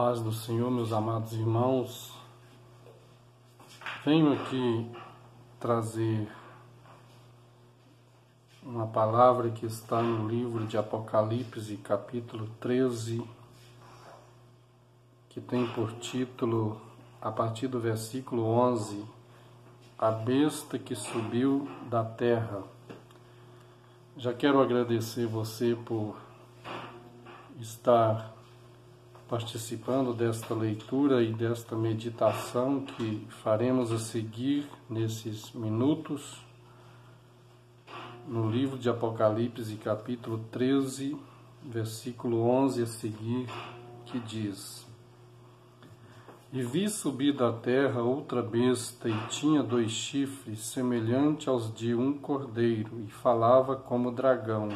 Paz do Senhor, meus amados irmãos. Venho aqui trazer uma palavra que está no livro de Apocalipse, capítulo 13, que tem por título, a partir do versículo 11, A besta que subiu da terra. Já quero agradecer você por estar participando desta leitura e desta meditação que faremos a seguir nesses minutos no livro de Apocalipse, capítulo 13, versículo 11 a seguir, que diz: E vi subir da terra outra besta, e tinha 2 chifres, semelhante aos de um cordeiro, e falava como dragão.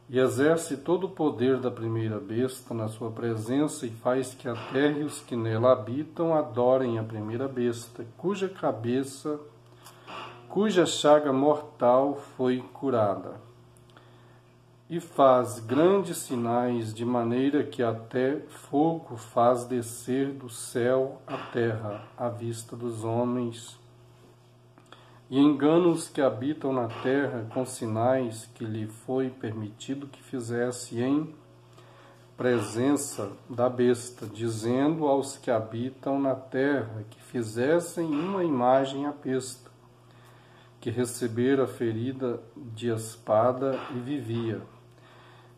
E exerce todo o poder da primeira besta na sua presença, e faz que a terra e os que nela habitam adorem a primeira besta, cuja chaga mortal foi curada. E faz grandes sinais, de maneira que até fogo faz descer do céu à terra, à vista dos homens, e engana os que habitam na terra com sinais que lhe foi permitido que fizesse em presença da besta, dizendo aos que habitam na terra que fizessem uma imagem à besta, que recebera ferida de espada e vivia.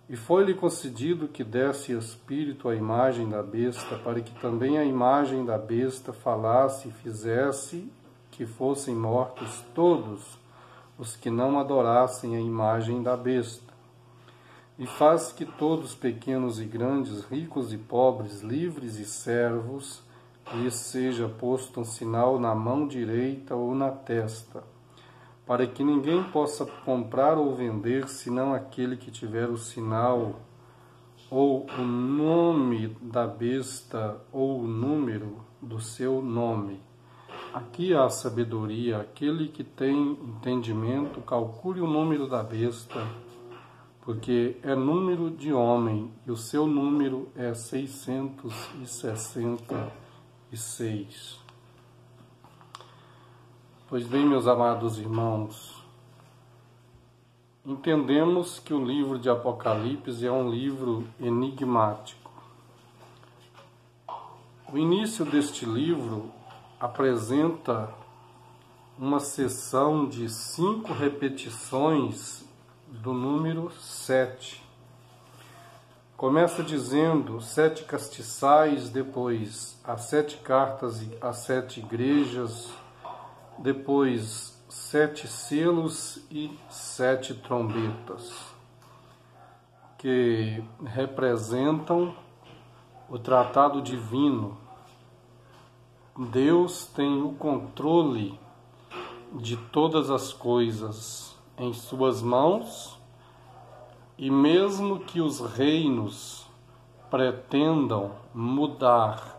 E foi-lhe concedido que desse espírito à imagem da besta, para que também a imagem da besta falasse e fizesse que fossem mortos todos os que não adorassem a imagem da besta. E faz que todos, pequenos e grandes, ricos e pobres, livres e servos, lhes seja posto um sinal na mão direita ou na testa, para que ninguém possa comprar ou vender, senão aquele que tiver o sinal, ou o nome da besta, ou o número do seu nome. Aqui há sabedoria. Aquele que tem entendimento, calcule o número da besta, porque é número de homem, e o seu número é 666. Pois bem, meus amados irmãos, entendemos que o livro de Apocalipse é um livro enigmático. O início deste livro apresenta uma seção de 5 repetições do número 7. Começa dizendo 7 castiçais, depois as 7 cartas às 7 igrejas, depois 7 selos e 7 trombetas, que representam o tratado divino. Deus tem o controle de todas as coisas em suas mãos, e mesmo que os reinos pretendam mudar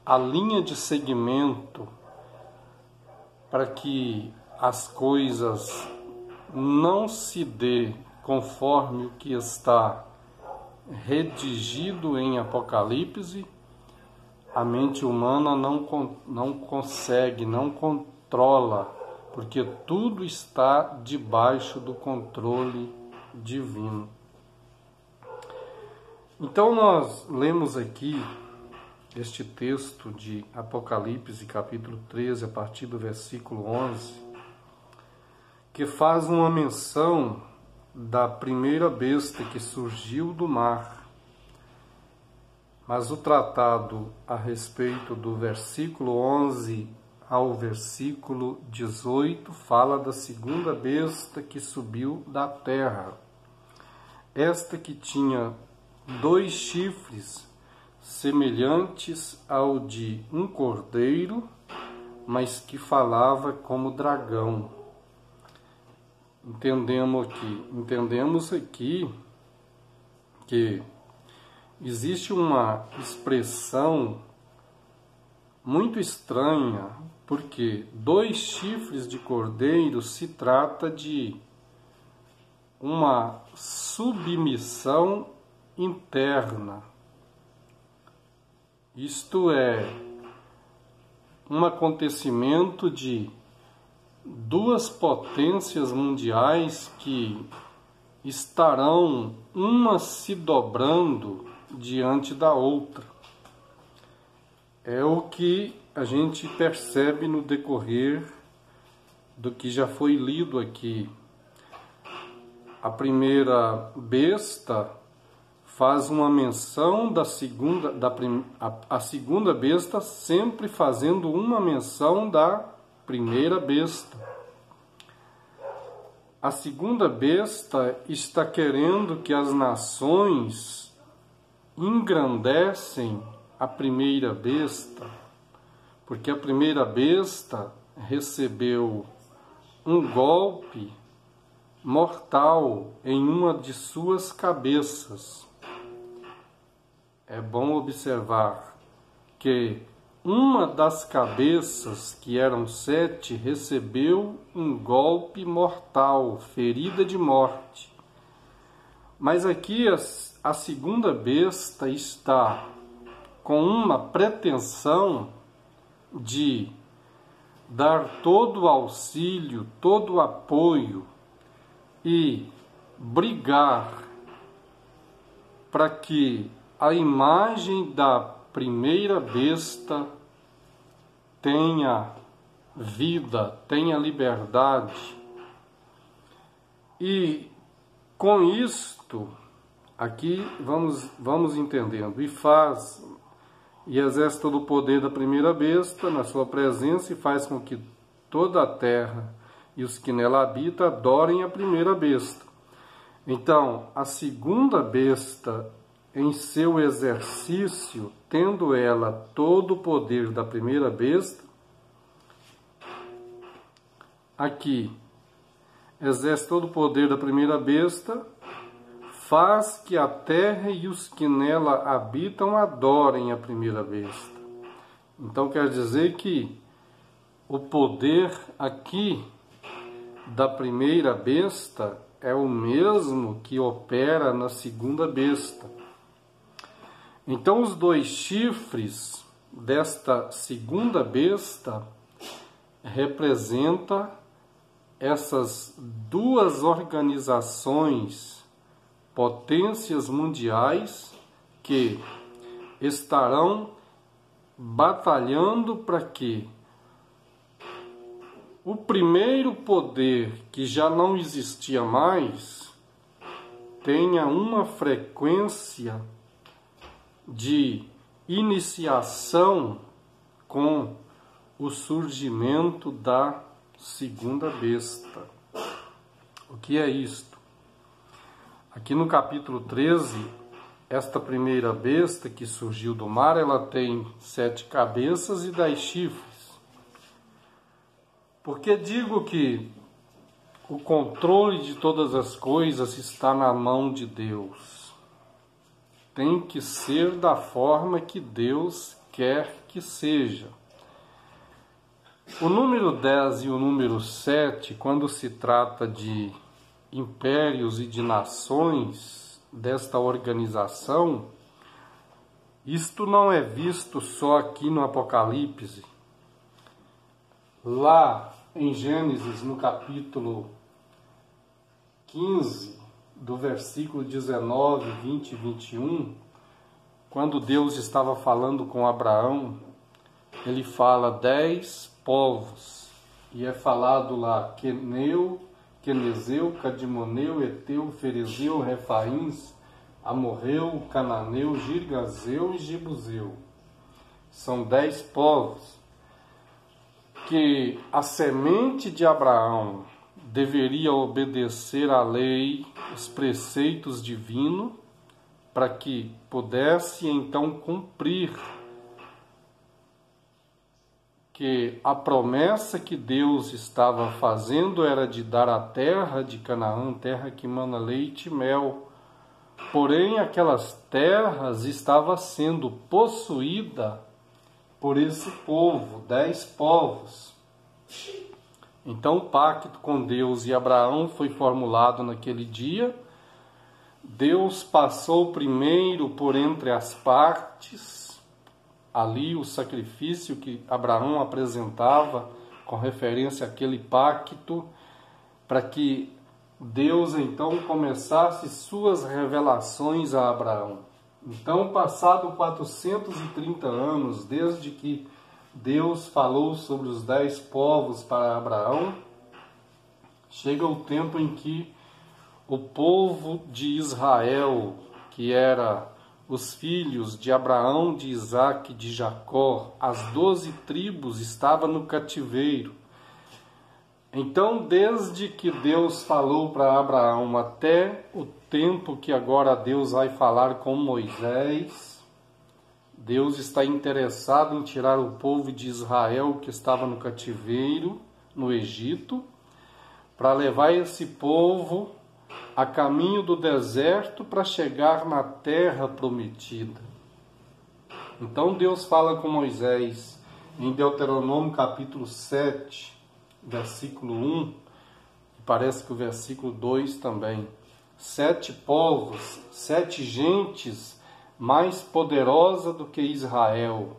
a linha de seguimento para que as coisas não se dê conforme o que está redigido em Apocalipse, a mente humana não consegue, não controla, porque tudo está debaixo do controle divino. Então nós lemos aqui este texto de Apocalipse, capítulo 13, a partir do versículo 11, que faz uma menção da primeira besta que surgiu do mar. Mas o tratado a respeito do versículo 11 ao versículo 18 fala da segunda besta que subiu da terra. Esta que tinha 2 chifres, semelhantes ao de um cordeiro, mas que falava como dragão. Entendemos aqui que existe uma expressão muito estranha, porque 2 chifres de cordeiro se trata de uma submissão interna. Isto é um acontecimento de duas potências mundiais que estarão uma se dobrando diante da outra. É o que a gente percebe no decorrer do que já foi lido aqui. A primeira besta faz uma menção da segunda, a segunda besta sempre fazendo uma menção da primeira besta. A segunda besta está querendo que as nações engrandecem a primeira besta, porque a primeira besta recebeu um golpe mortal em uma de suas cabeças. É bom observar que uma das cabeças, que eram 7, recebeu um golpe mortal, ferida de morte. Mas aqui a segunda besta está com uma pretensão de dar todo o auxílio, todo o apoio e brigar para que a imagem da primeira besta tenha vida, tenha liberdade. E com isto, aqui vamos entendendo, e exerce todo o poder da primeira besta na sua presença e faz com que toda a terra e os que nela habitam adorem a primeira besta. Então, a segunda besta, em seu exercício, tendo ela todo o poder da primeira besta, aqui exerce todo o poder da primeira besta, faz que a terra e os que nela habitam adorem a primeira besta. Então quer dizer que o poder aqui da primeira besta é o mesmo que opera na segunda besta. Então os 2 chifres desta segunda besta representa essas duas organizações, potências mundiais, que estarão batalhando para que o primeiro poder, que já não existia mais, tenha uma frequência de iniciação com o surgimento da segunda besta. O que é isto? Aqui no capítulo 13, esta primeira besta que surgiu do mar, ela tem 7 cabeças e 10 chifres. Porque digo que o controle de todas as coisas está na mão de Deus. Tem que ser da forma que Deus quer que seja. O número 10 e o número 7, quando se trata de impérios e de nações desta organização, isto não é visto só aqui no Apocalipse. Lá em Gênesis, no capítulo 15, do versículo 19, 20 e 21, quando Deus estava falando com Abraão, ele fala 10 povos, e é falado lá Queneu, Quenezeu, Cadimoneu, Eteu, Ferezeu, Refaíns, Amorreu, Cananeu, Girgazeu e Jebuseu. São 10 povos que a semente de Abraão deveria obedecer à lei, os preceitos divinos, para que pudesse então cumprir que a promessa que Deus estava fazendo era de dar a terra de Canaã, terra que mana leite e mel. Porém, aquelas terras estavam sendo possuídas por esse povo, 10 povos. Então, o pacto com Deus e Abraão foi formulado naquele dia. Deus passou primeiro por entre as partes, ali o sacrifício que Abraão apresentava com referência àquele pacto, para que Deus então começasse suas revelações a Abraão. Então, passado 430 anos, desde que Deus falou sobre os 10 povos para Abraão, chega o tempo em que o povo de Israel, que era os filhos de Abraão, de Isaque e de Jacó, as 12 tribos, estava no cativeiro. Então, desde que Deus falou para Abraão até o tempo que agora Deus vai falar com Moisés, Deus está interessado em tirar o povo de Israel que estava no cativeiro, no Egito, para levar esse povo a caminho do deserto para chegar na terra prometida. Então Deus fala com Moisés em Deuteronômio capítulo 7, versículo 1, e parece que o versículo 2 também. 7 povos, 7 gentes mais poderosa do que Israel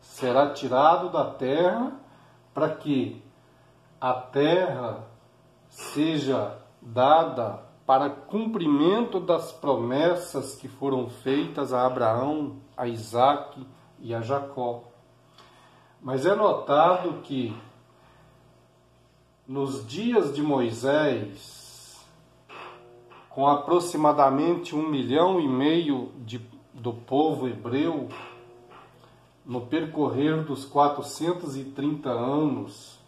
será tirado da terra, para que a terra seja dada para cumprimento das promessas que foram feitas a Abraão, a Isaque e a Jacó. Mas é notado que nos dias de Moisés, com aproximadamente 1,5 milhão do povo hebreu, no percorrer dos 430 anos,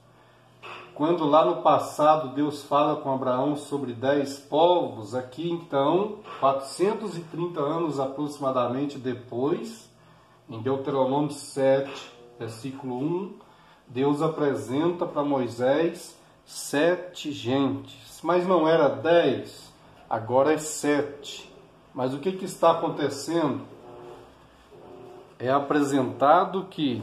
quando lá no passado Deus fala com Abraão sobre 10 povos, aqui então, 430 anos aproximadamente depois, em Deuteronômio 7, versículo 1, Deus apresenta para Moisés 7 gentes. Mas não era 10, agora é 7. Mas o que está acontecendo? É apresentado que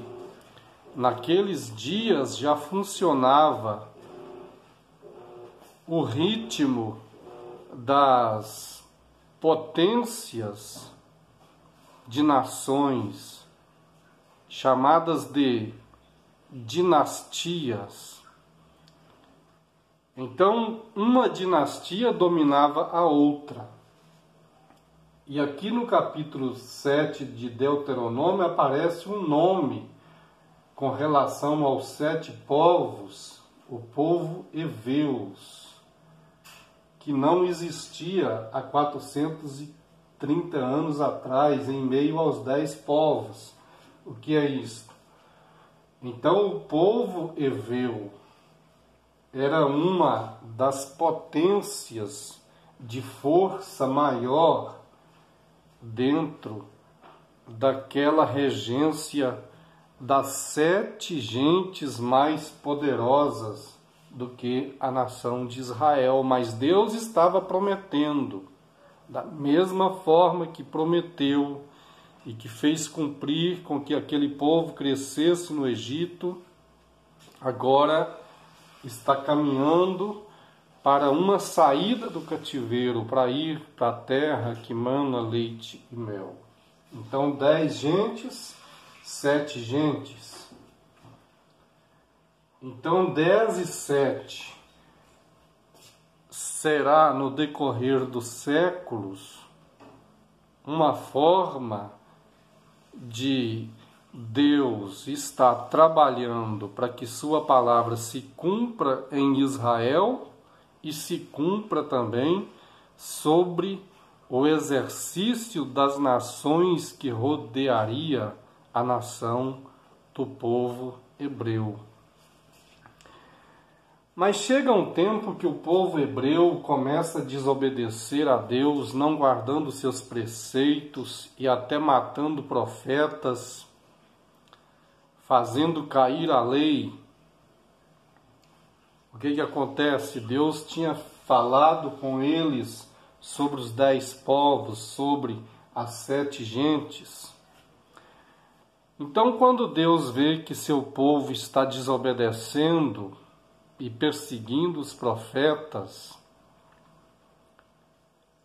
naqueles dias já funcionava o ritmo das potências de nações, chamadas de dinastias. Então, uma dinastia dominava a outra. E aqui no capítulo 7 de Deuteronômio aparece um nome com relação aos 7 povos, o povo Eveus, que não existia há 430 anos atrás, em meio aos 10 povos. O que é isto? Então, o povo Eveu era uma das potências de força maior dentro daquela regência das 7 gentes mais poderosas do que a nação de Israel. Mas Deus estava prometendo, da mesma forma que prometeu e que fez cumprir com que aquele povo crescesse no Egito, agora está caminhando para uma saída do cativeiro, para ir para a terra que mana leite e mel. Então, 10 gentes, 7 gentes. Então, 10 e 7 será, no decorrer dos séculos, uma forma de Deus estar trabalhando para que sua palavra se cumpra em Israel e se cumpra também sobre o exercício das nações que rodearia a nação do povo hebreu. Mas chega um tempo que o povo hebreu começa a desobedecer a Deus, não guardando seus preceitos e até matando profetas, fazendo cair a lei. O que acontece? Deus tinha falado com eles sobre os 10 povos, sobre as 7 gentes. Então, quando Deus vê que seu povo está desobedecendo e perseguindo os profetas,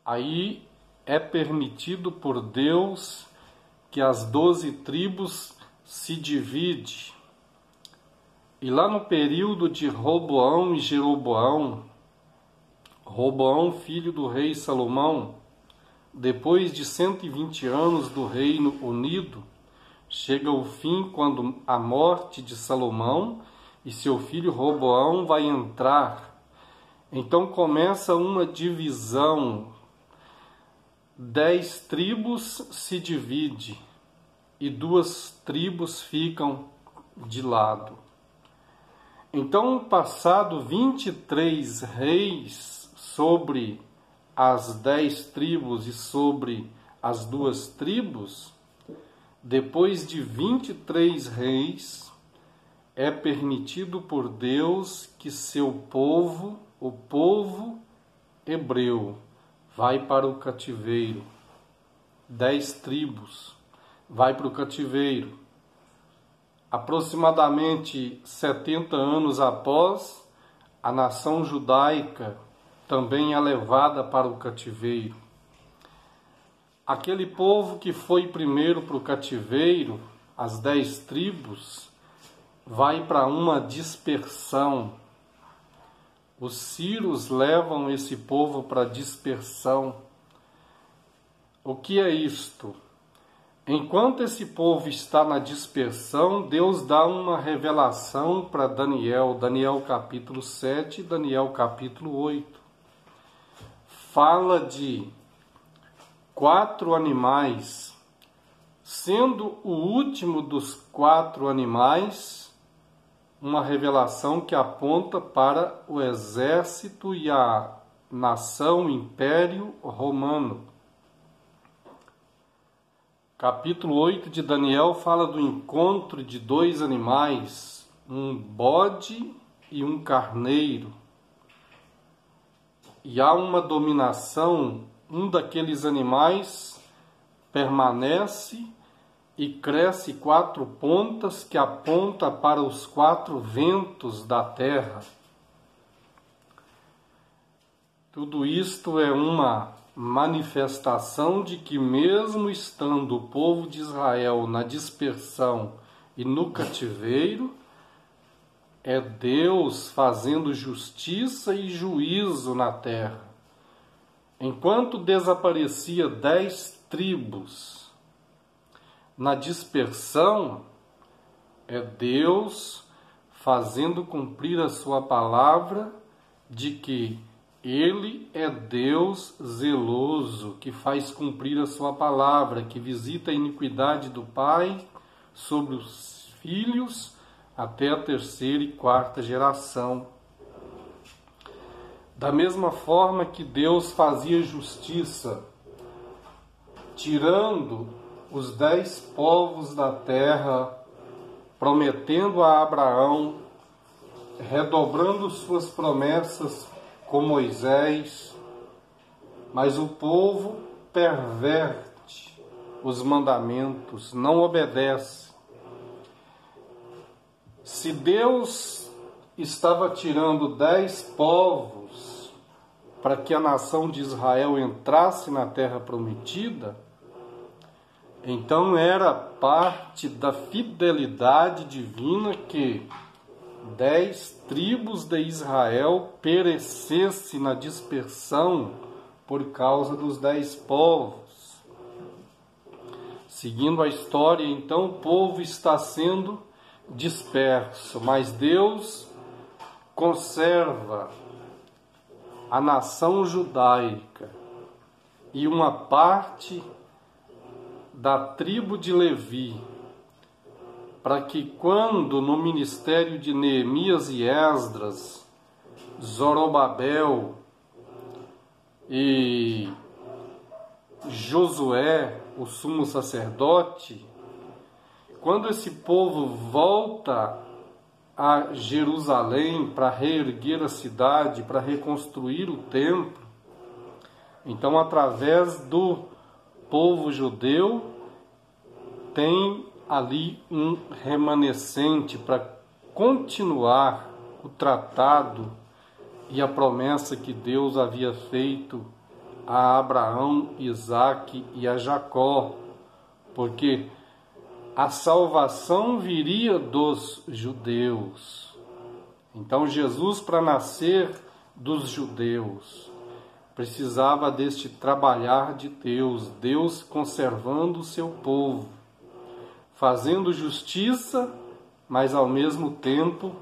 aí é permitido por Deus que as 12 tribos se divide. E lá no período de Roboão e Jeroboão, Roboão, filho do rei Salomão, depois de 120 anos do Reino Unido, chega o fim quando a morte de Salomão e seu filho Roboão vai entrar. Então começa uma divisão. 10 tribos se dividem e 2 tribos ficam de lado. Então, passado 23 reis sobre as 10 tribos e sobre as 2 tribos, depois de 23 reis, é permitido por Deus que seu povo, o povo hebreu, vai para o cativeiro. 10 tribos vai para o cativeiro. Aproximadamente 70 anos após, a nação judaica também é levada para o cativeiro. Aquele povo que foi primeiro para o cativeiro, as 10 tribos, vai para uma dispersão. Os sírios levam esse povo para dispersão. O que é isto? Enquanto esse povo está na dispersão, Deus dá uma revelação para Daniel, Daniel capítulo 7 e Daniel capítulo 8. Fala de 4 animais, sendo o último dos 4 animais uma revelação que aponta para o exército e a nação, o Império Romano. Capítulo 8 de Daniel fala do encontro de 2 animais, um bode e um carneiro. E há uma dominação, um daqueles animais permanece e cresce 4 pontas que aponta para os 4 ventos da terra. Tudo isto é uma manifestação de que, mesmo estando o povo de Israel na dispersão e no cativeiro, é Deus fazendo justiça e juízo na terra. Enquanto desaparecia 10 tribos na dispersão, é Deus fazendo cumprir a sua palavra de que Ele é Deus zeloso, que faz cumprir a sua palavra, que visita a iniquidade do pai sobre os filhos até a 3ª e 4ª geração. Da mesma forma que Deus fazia justiça, tirando os 10 povos da terra, prometendo a Abraão, redobrando suas promessas com Moisés, mas o povo perverte os mandamentos, não obedece. Se Deus estava tirando 10 povos para que a nação de Israel entrasse na terra prometida, então era parte da fidelidade divina que 10 tribos de Israel perecesse na dispersão por causa dos 10 povos. Seguindo a história, então, o povo está sendo disperso, mas Deus conserva a nação judaica e uma parte da tribo de Levi, para que quando no ministério de Neemias e Esdras, Zorobabel e Josué, o sumo sacerdote, quando esse povo volta a Jerusalém para reerguer a cidade, para reconstruir o templo, então através do povo judeu tem ali um remanescente para continuar o tratado e a promessa que Deus havia feito a Abraão, Isaque e a Jacó, porque a salvação viria dos judeus. Então Jesus, para nascer dos judeus, precisava deste trabalhar de Deus, Deus conservando o seu povo, fazendo justiça, mas ao mesmo tempo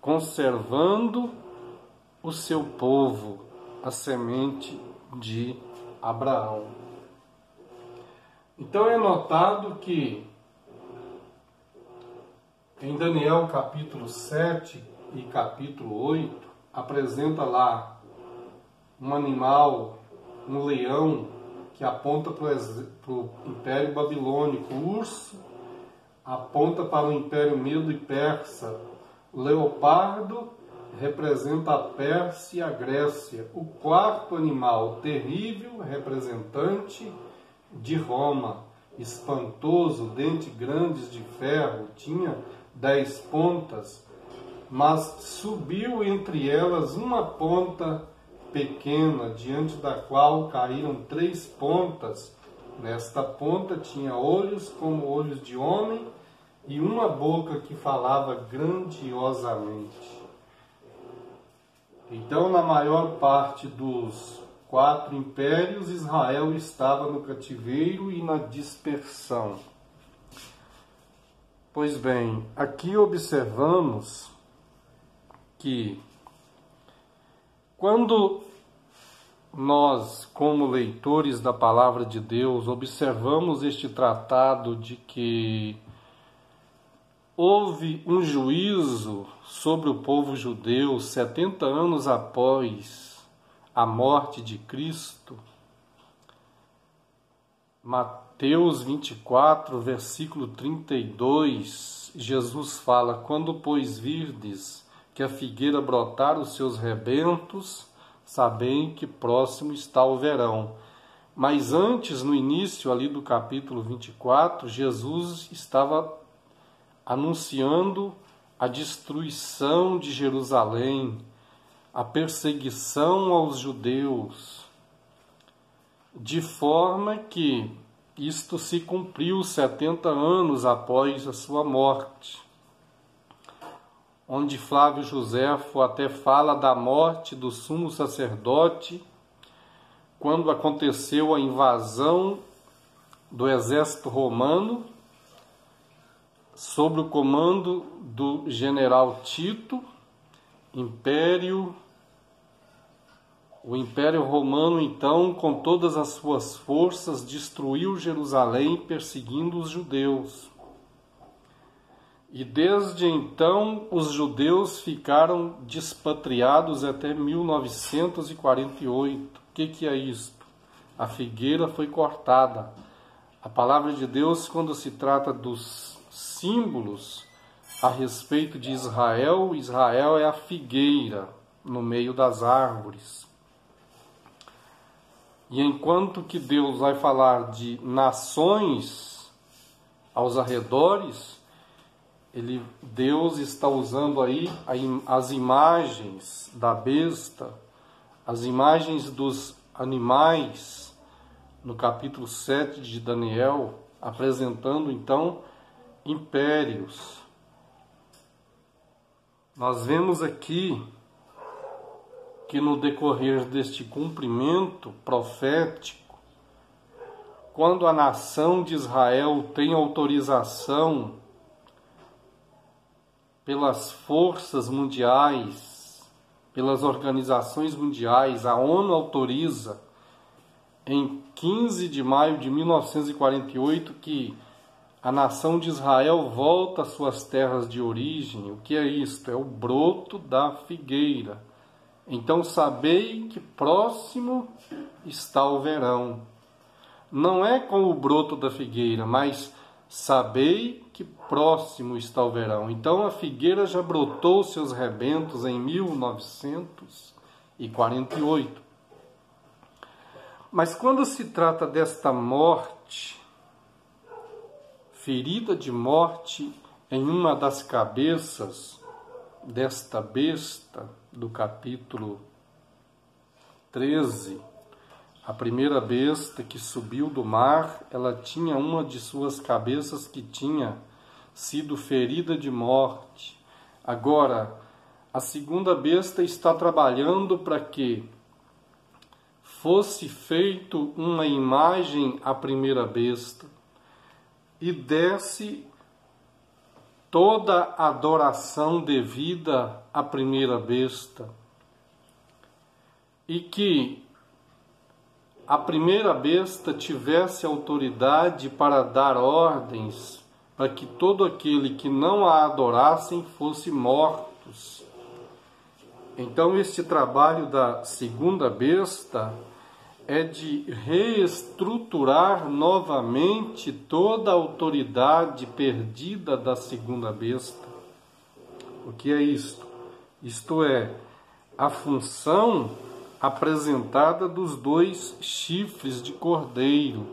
conservando o seu povo, a semente de Abraão. Então é notado que em Daniel capítulo 7 e capítulo 8, apresenta lá um animal, um leão, que aponta para o Império Babilônico. O urso aponta para o Império Medo e Persa. O leopardo representa a Pérsia e a Grécia. O quarto animal, terrível, representante de Roma. Espantoso, dentes grandes de ferro, tinha 10 pontas, mas subiu entre elas uma ponta pequena, diante da qual caíram 3 pontas. Nesta ponta tinha olhos como olhos de homem e uma boca que falava grandiosamente. Então, na maior parte dos 4 impérios, Israel estava no cativeiro e na dispersão. Pois bem, aqui observamos que quando nós, como leitores da Palavra de Deus, observamos este tratado de que houve um juízo sobre o povo judeu 70 anos após a morte de Cristo, Mateus 24, versículo 32, Jesus fala: quando, pois, virdes que a figueira brotar os seus rebentos, sabem que próximo está o verão. Mas antes, no início ali do capítulo 24, Jesus estava anunciando a destruição de Jerusalém, a perseguição aos judeus, de forma que isto se cumpriu 70 anos após a sua morte, onde Flávio Joséfo até fala da morte do sumo sacerdote, quando aconteceu a invasão do exército romano, sob o comando do general Tito. O Império Romano, então, com todas as suas forças, destruiu Jerusalém, perseguindo os judeus. E desde então, os judeus ficaram despatriados até 1948. O que é isto? A figueira foi cortada. A palavra de Deus, quando se trata dos símbolos a respeito de Israel, Israel é a figueira no meio das árvores. E enquanto que Deus vai falar de nações aos arredores, Deus está usando aí as imagens da besta, as imagens dos animais, no capítulo 7 de Daniel, apresentando então impérios. Nós vemos aqui que no decorrer deste cumprimento profético, quando a nação de Israel tem autorização pelas forças mundiais, pelas organizações mundiais, a ONU autoriza em 15 de maio de 1948 que a nação de Israel volta às suas terras de origem. O que é isto? É o broto da figueira. Então sabei que próximo está o verão. Não é com o broto da figueira, mas sabei que próximo está o verão. Então a figueira já brotou seus rebentos em 1948. Mas quando se trata desta morte, ferida de morte em uma das cabeças desta besta, do capítulo 13, A primeira besta que subiu do mar, ela tinha uma de suas cabeças que tinha sido ferida de morte. Agora, a segunda besta está trabalhando para que fosse feito uma imagem à primeira besta e desse toda a adoração devida à primeira besta, e que a primeira besta tivesse autoridade para dar ordens para que todo aquele que não a adorassem fosse mortos. Então este trabalho da segunda besta é de reestruturar novamente toda a autoridade perdida da segunda besta. O que é isto? Isto é a função apresentada dos 2 chifres de cordeiro.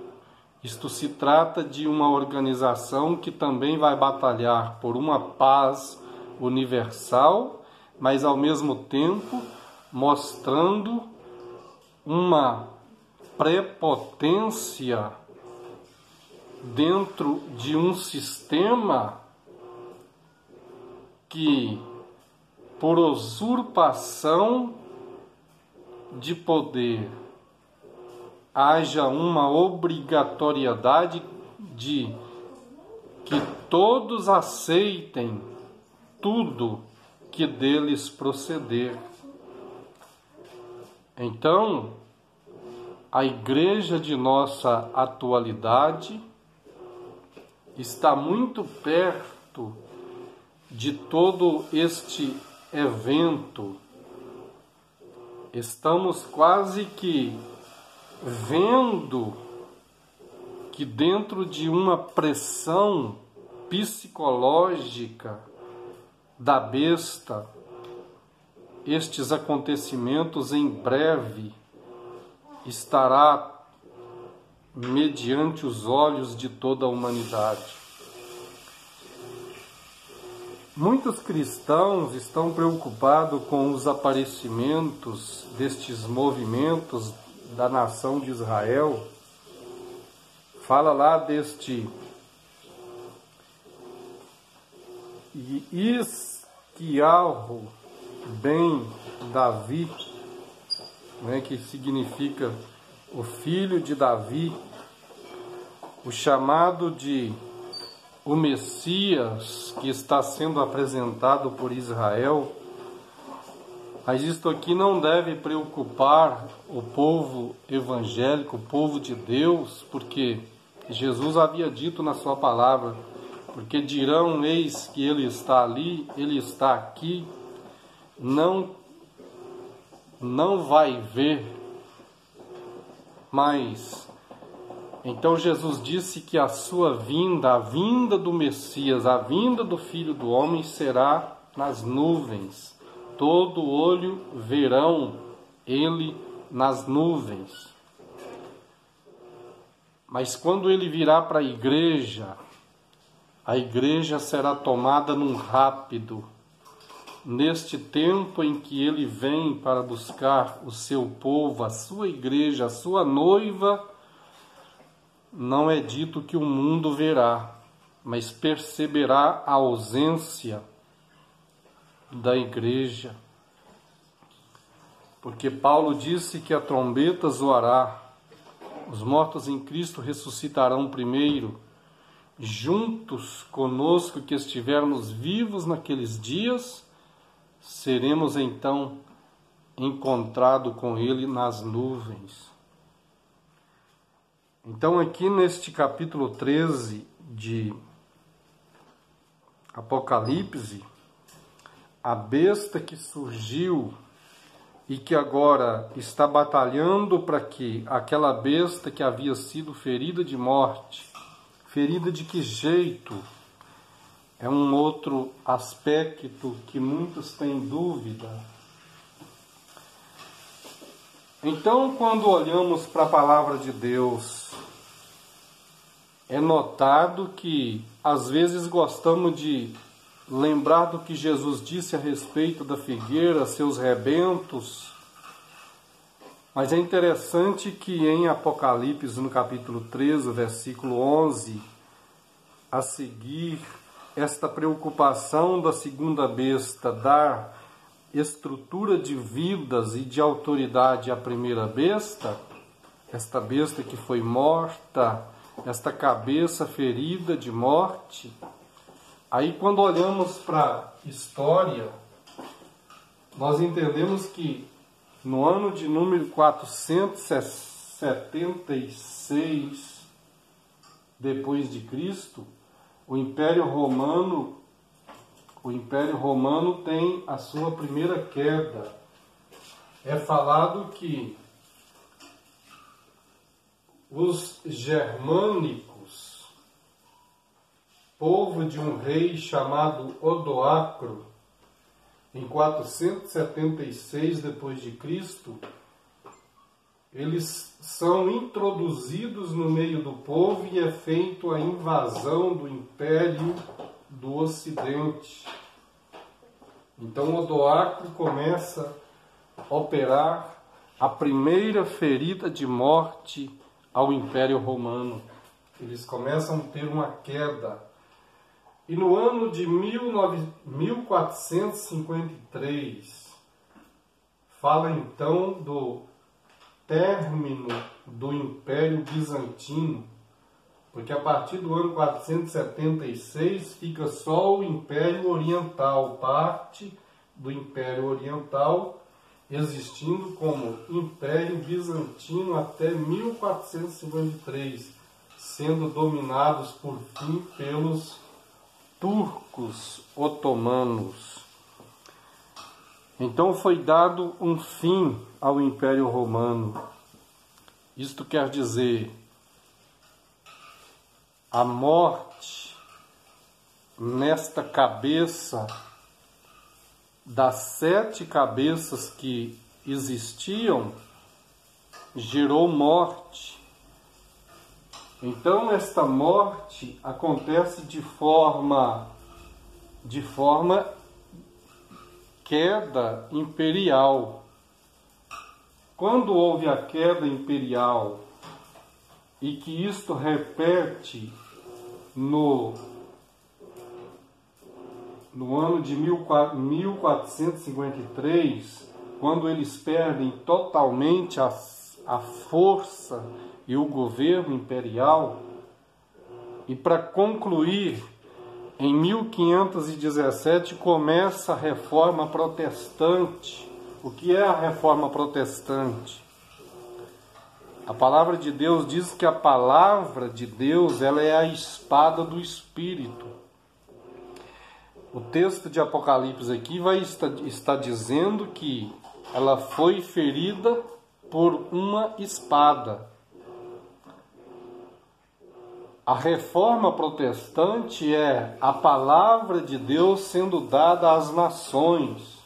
Isto se trata de uma organização que também vai batalhar por uma paz universal, mas ao mesmo tempo mostrando uma prepotência dentro de um sistema que, por usurpação de poder, haja uma obrigatoriedade de que todos aceitem tudo que deles proceder. Então, a igreja de nossa atualidade está muito perto de todo este evento. Estamos quase que vendo que dentro de uma pressão psicológica da besta, estes acontecimentos em breve estará mediante os olhos de toda a humanidade. Muitos cristãos estão preocupados com os aparecimentos destes movimentos da nação de Israel. Fala lá deste Isquiarro ben Davi, né, que significa o filho de Davi, o chamado de o Messias que está sendo apresentado por Israel. Mas isto aqui não deve preocupar o povo evangélico, o povo de Deus, porque Jesus havia dito na sua palavra, porque dirão, eis que ele está ali, ele está aqui, não vai ver, mas então Jesus disse que a sua vinda, a vinda do Messias, a vinda do Filho do Homem será nas nuvens. Todo olho verão ele nas nuvens. Mas quando ele virá para a igreja será tomada num rápido. Neste tempo em que ele vem para buscar o seu povo, a sua igreja, a sua noiva, não é dito que o mundo verá, mas perceberá a ausência da igreja. Porque Paulo disse que a trombeta zoará, os mortos em Cristo ressuscitarão primeiro, juntos conosco que estivermos vivos naqueles dias, seremos então encontrados com ele nas nuvens. Então aqui neste capítulo 13 de Apocalipse, a besta que surgiu e que agora está batalhando para que aquela besta que havia sido ferida de morte, ferida de que jeito? É um outro aspecto que muitos têm dúvida. Então, quando olhamos para a palavra de Deus, é notado que às vezes gostamos de lembrar do que Jesus disse a respeito da figueira, seus rebentos, Mas é interessante que em Apocalipse, no capítulo 13, versículo 11, a seguir, esta preocupação da segunda besta dar estrutura de vidas e de autoridade à primeira besta, esta besta que foi morta, esta cabeça ferida de morte. Aí quando olhamos para a história, nós entendemos que no ano de número 476 depois de Cristo, o Império Romano tem a sua primeira queda. É falado que os germânicos, povo de um rei chamado Odoacro, em 476 depois de Cristo, eles são introduzidos no meio do povo e é feita a invasão do Império do Ocidente. Então Odoacro começa a operar a primeira ferida de morte ao Império Romano. Eles começam a ter uma queda. E no ano de 1453, fala então do término do Império Bizantino, porque a partir do ano 476 fica só o Império Oriental, parte do Império Oriental, existindo como Império Bizantino até 1453, sendo dominados por fim pelos turcos otomanos. Então foi dado um fim ao Império Romano. Isto quer dizer, a morte nesta cabeça das 7 cabeças que existiam gerou morte. Então esta morte acontece de forma queda imperial. Quando houve a queda imperial e que isto repete no ano de 1453, quando eles perdem totalmente a força e o governo imperial, e para concluir, em 1517 começa a Reforma Protestante. O que é a Reforma Protestante? A palavra de Deus diz que a palavra de Deus, ela é a espada do Espírito. O texto de Apocalipse aqui está dizendo que ela foi ferida por uma espada. A reforma protestante é a palavra de Deus sendo dada às nações.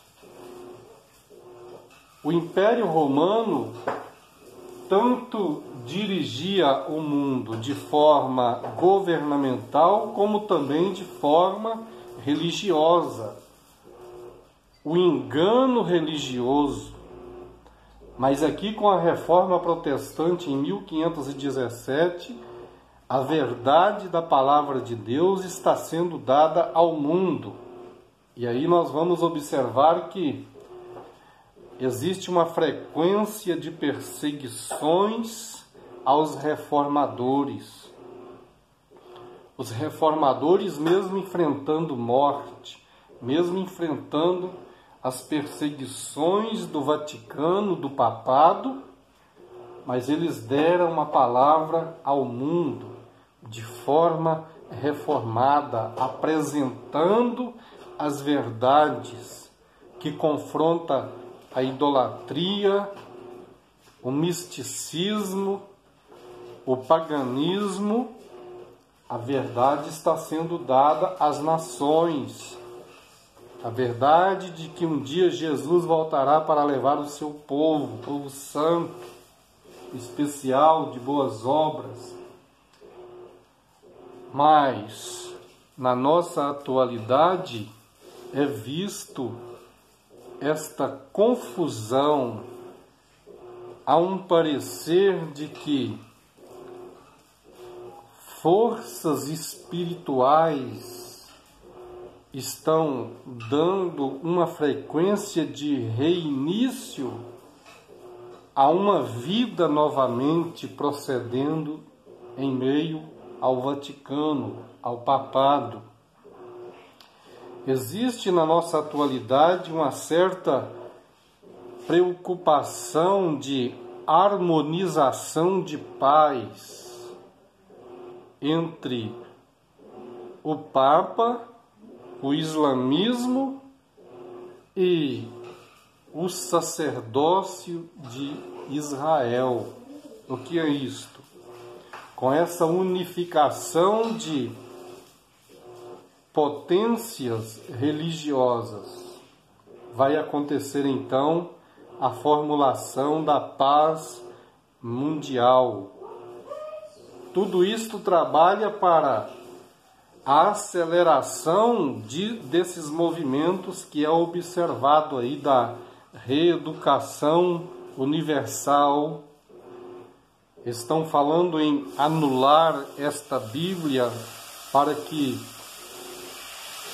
O Império Romano tanto dirigia o mundo de forma governamental como também de forma religiosa. O engano religioso. Mas aqui com a reforma protestante em 1517, a verdade da palavra de Deus está sendo dada ao mundo. E aí nós vamos observar que existe uma frequência de perseguições aos reformadores. Os reformadores, mesmo enfrentando morte, mesmo enfrentando as perseguições do Vaticano, do papado, mas eles deram uma palavra ao mundo de forma reformada, apresentando as verdades que confronta a idolatria, o misticismo, o paganismo. A verdade está sendo dada às nações. A verdade de que um dia Jesus voltará para levar o seu povo, povo santo, especial, de boas obras. Mas, na nossa atualidade, é visto esta confusão há um parecer de que forças espirituais estão dando uma frequência de reinício a uma vida novamente procedendo em meio ao Vaticano, ao papado. Existe na nossa atualidade uma certa preocupação de harmonização de paz entre o Papa, o islamismo e o sacerdócio de Israel. O que é isto? Com essa unificação de potências religiosas, vai acontecer então a formulação da paz mundial. Tudo isto trabalha para a aceleração desses movimentos que é observado aí da reeducação universal. Estão falando em anular esta Bíblia para que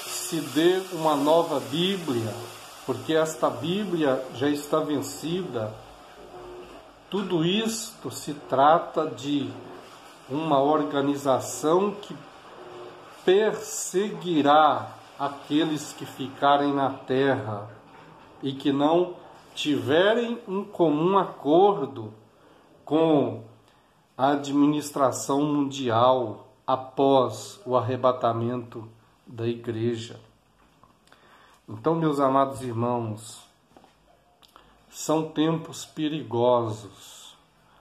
se dê uma nova Bíblia, porque esta Bíblia já está vencida. Tudo isto se trata de uma organização que perseguirá aqueles que ficarem na terra e que não tiverem um comum acordo com a administração mundial após o arrebatamento da igreja. Então, meus amados irmãos, são tempos perigosos,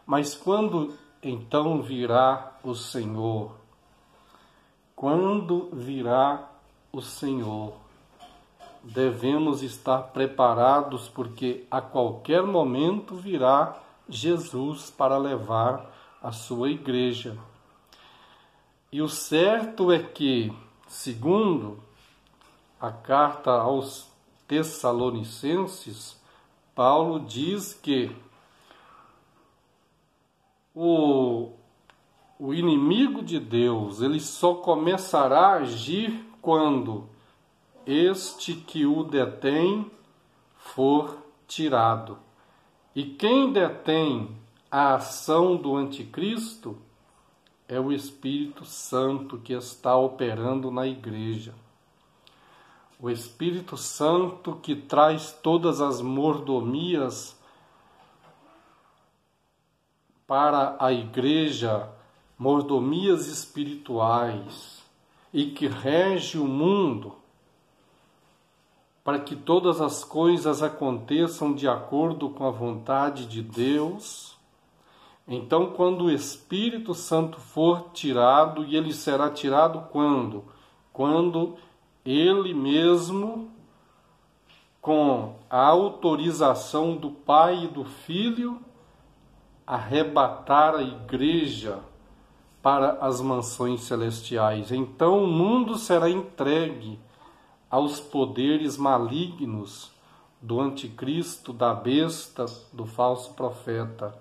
mas quando então virá o Senhor? Quando virá o Senhor? Devemos estar preparados, porque a qualquer momento virá Jesus para levar a sua igreja. E o certo é que, segundo a carta aos Tessalonicenses, Paulo diz que o inimigo de Deus, ele só começará a agir quando este que o detém for tirado. E quem detém a ação do anticristo é o Espírito Santo que está operando na igreja. O Espírito Santo que traz todas as mordomias para a igreja, mordomias espirituais, e que rege o mundo para que todas as coisas aconteçam de acordo com a vontade de Deus. Então, quando o Espírito Santo for tirado, e ele será tirado quando? Quando ele mesmo, com a autorização do Pai e do Filho, arrebatar a igreja para as mansões celestiais. Então o mundo será entregue aos poderes malignos do anticristo, da besta, do falso profeta.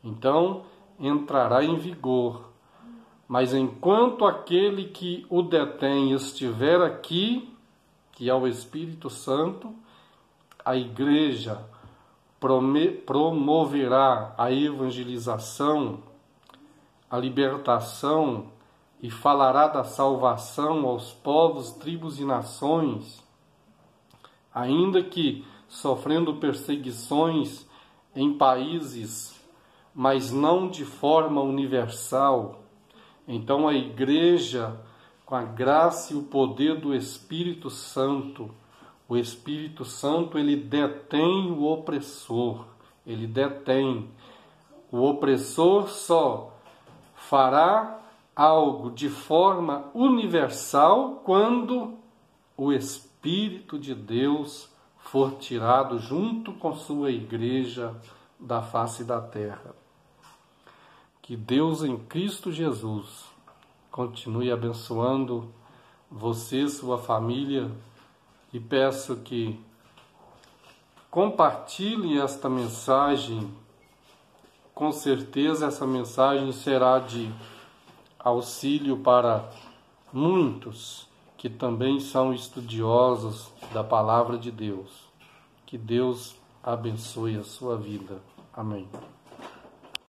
Então entrará em vigor. Mas enquanto aquele que o detém estiver aqui, que é o Espírito Santo, a igreja promoverá a evangelização, a libertação, e falará da salvação aos povos, tribos e nações, ainda que sofrendo perseguições em países, mas não de forma universal. Então a igreja, com a graça e o poder do Espírito Santo, o Espírito Santo, ele detém o opressor, ele detém. O opressor só fará algo de forma universal quando o Espírito de Deus for tirado junto com sua igreja da face da terra. Que Deus em Cristo Jesus continue abençoando você, sua família, e peço que compartilhe esta mensagem com certeza essa mensagem será de auxílio para muitos que também são estudiosos da palavra de Deus. Que Deus abençoe a sua vida. Amém.